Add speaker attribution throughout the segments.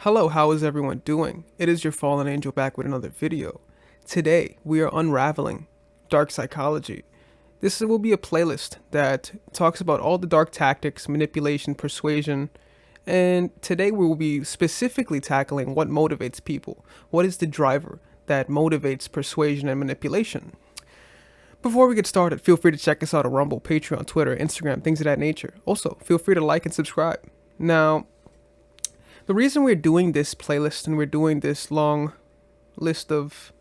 Speaker 1: Hello, how is everyone doing? It is your fallen angel back with another video. Today, we are unraveling dark psychology. This will be a playlist that talks about all the dark tactics, manipulation, persuasion, and today we will be specifically tackling what motivates people. What is the driver that motivates persuasion and manipulation? Before we get started, feel free to check us out on Rumble, Patreon, Twitter, Instagram, things of that nature. Also, feel free to like and subscribe. Now, the reason we're doing this playlist and we're doing this long list of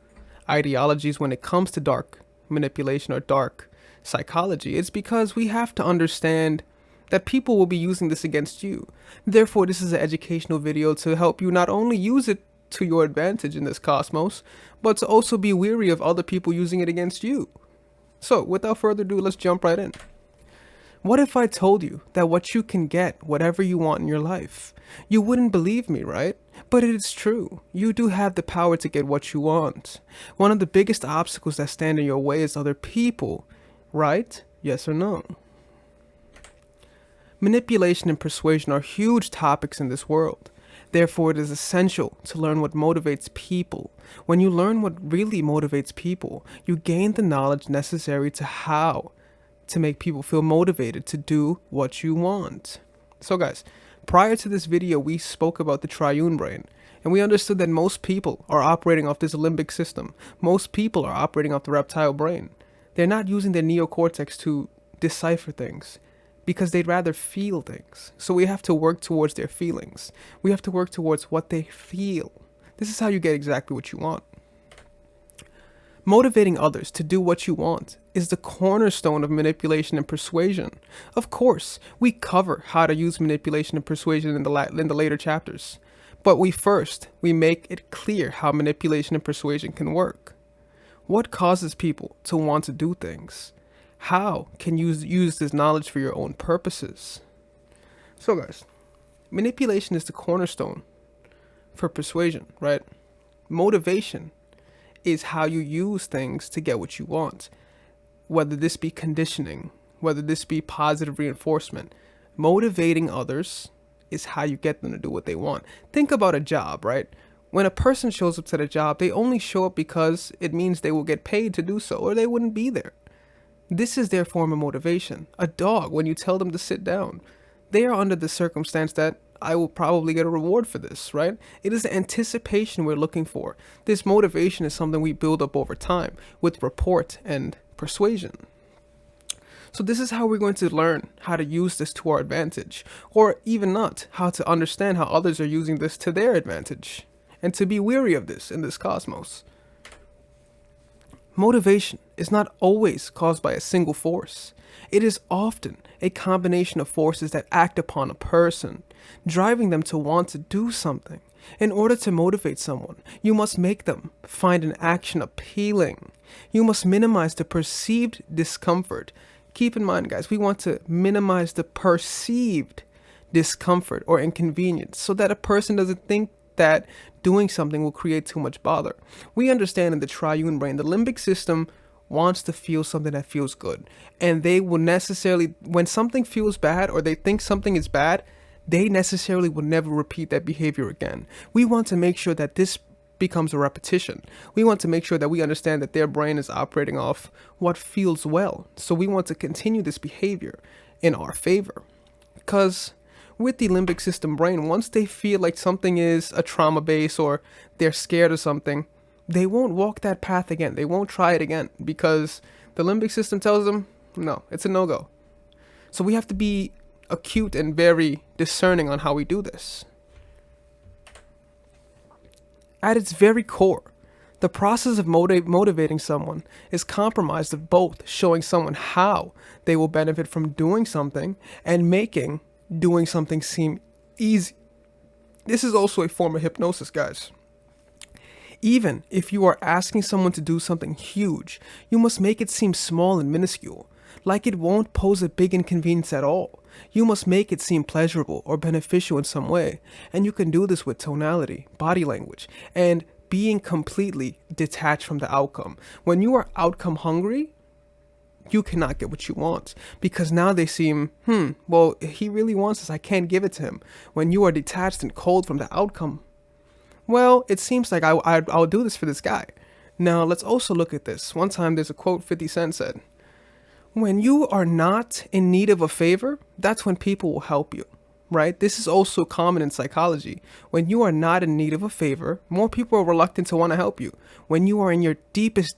Speaker 1: ideologies when it comes to dark manipulation or dark psychology is because we have to understand that people will be using this against you. Therefore, this is an educational video to help you not only use it to your advantage in this cosmos, but to also be wary of other people using it against you. So, without further ado, let's jump right in. What if I told you that what you can get, whatever you want in your life? You wouldn't believe me, right? But it is true. You do have the power to get what you want. One of the biggest obstacles that stand in your way is other people, right? Yes or no? Manipulation and persuasion are huge topics in this world. Therefore, it is essential to learn what motivates people. When you learn what really motivates people, you gain the knowledge necessary to make people feel motivated to do what you want. So guys, prior to this video, we spoke about the triune brain, and we understood that most people are operating off this limbic system. Most people are operating off the reptile brain. They're not using their neocortex to decipher things because they'd rather feel things. So we have to work towards their feelings. We have to work towards what they feel. This is how you get exactly what you want. Motivating others to do what you want is the cornerstone of manipulation and persuasion. Of course, we cover how to use manipulation and persuasion in the later chapters. But we make it clear how manipulation and persuasion can work. What causes people to want to do things? How can you use this knowledge for your own purposes? So guys, manipulation is the cornerstone for persuasion, right? Motivation is how you use things to get what you want. Whether this be conditioning, whether this be positive reinforcement, motivating others is how you get them to do what they want. Think about a job, right? When a person shows up to the job, they only show up because it means they will get paid to do so, or they wouldn't be there. This is their form of motivation. A dog, when you tell them to sit down, they are under the circumstance that I will probably get a reward for this, right? It is the anticipation we're looking for. This motivation is something we build up over time with rapport and persuasion. So this is how we're going to learn how to use this to our advantage, or even not, how to understand how others are using this to their advantage, and to be wary of this in this cosmos. Motivation is not always caused by a single force. It is often a combination of forces that act upon a person, driving them to want to do something. In order to motivate someone, you must make them find an action appealing. You must minimize the perceived discomfort. Keep in mind, guys, we want to minimize the perceived discomfort or inconvenience so that a person doesn't think that doing something will create too much bother. We understand in the triune brain, the limbic system wants to feel something that feels good. And they will necessarily, when something feels bad or they think something is bad, they necessarily will never repeat that behavior again. We want to make sure that this becomes a repetition. We want to make sure that we understand that their brain is operating off what feels well. So we want to continue this behavior in our favor. Because with the limbic system brain, once they feel like something is a trauma base or they're scared of something, they won't walk that path again. They won't try it again because the limbic system tells them, no, it's a no-go. So we have to be acute and very discerning on how we do this. At its very core, the process of motivating someone is comprised of both showing someone how they will benefit from doing something and making doing something seem easy. This is also a form of hypnosis, guys. Even if you are asking someone to do something huge, you must make it seem small and minuscule, like it won't pose a big inconvenience at all. You must make it seem pleasurable or beneficial in some way, and you can do this with tonality, body language, and being completely detached from the outcome. When you are outcome hungry, you cannot get what you want because now they seem, well, he really wants this. I can't give it to him. When you are detached and cold from the outcome, Well, it seems like I'll do this for this guy. Now, let's also look at this. One time there's a quote 50 Cent said, when you are not in need of a favor, that's when people will help you, right? This is also common in psychology. When you are not in need of a favor, more people are reluctant to want to help you. When you are in your deepest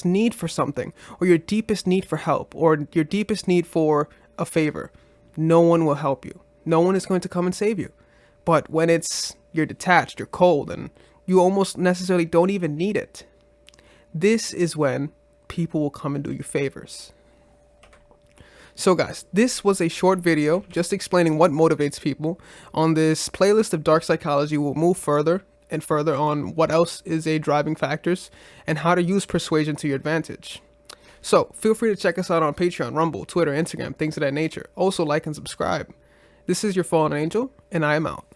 Speaker 1: need for something, or your deepest need for help, or your deepest need for a favor, no one will help you. No one is going to come and save you. But when you're detached, you're cold, and you almost necessarily don't even need it, this is when people will come and do you favors. So guys, this was a short video just explaining what motivates people. On this playlist of dark psychology, we'll move further and further on what else is a driving factors and how to use persuasion to your advantage. So feel free to check us out on Patreon, Rumble, Twitter, Instagram, things of that nature. Also like and subscribe. This is your fallen angel, and I am out.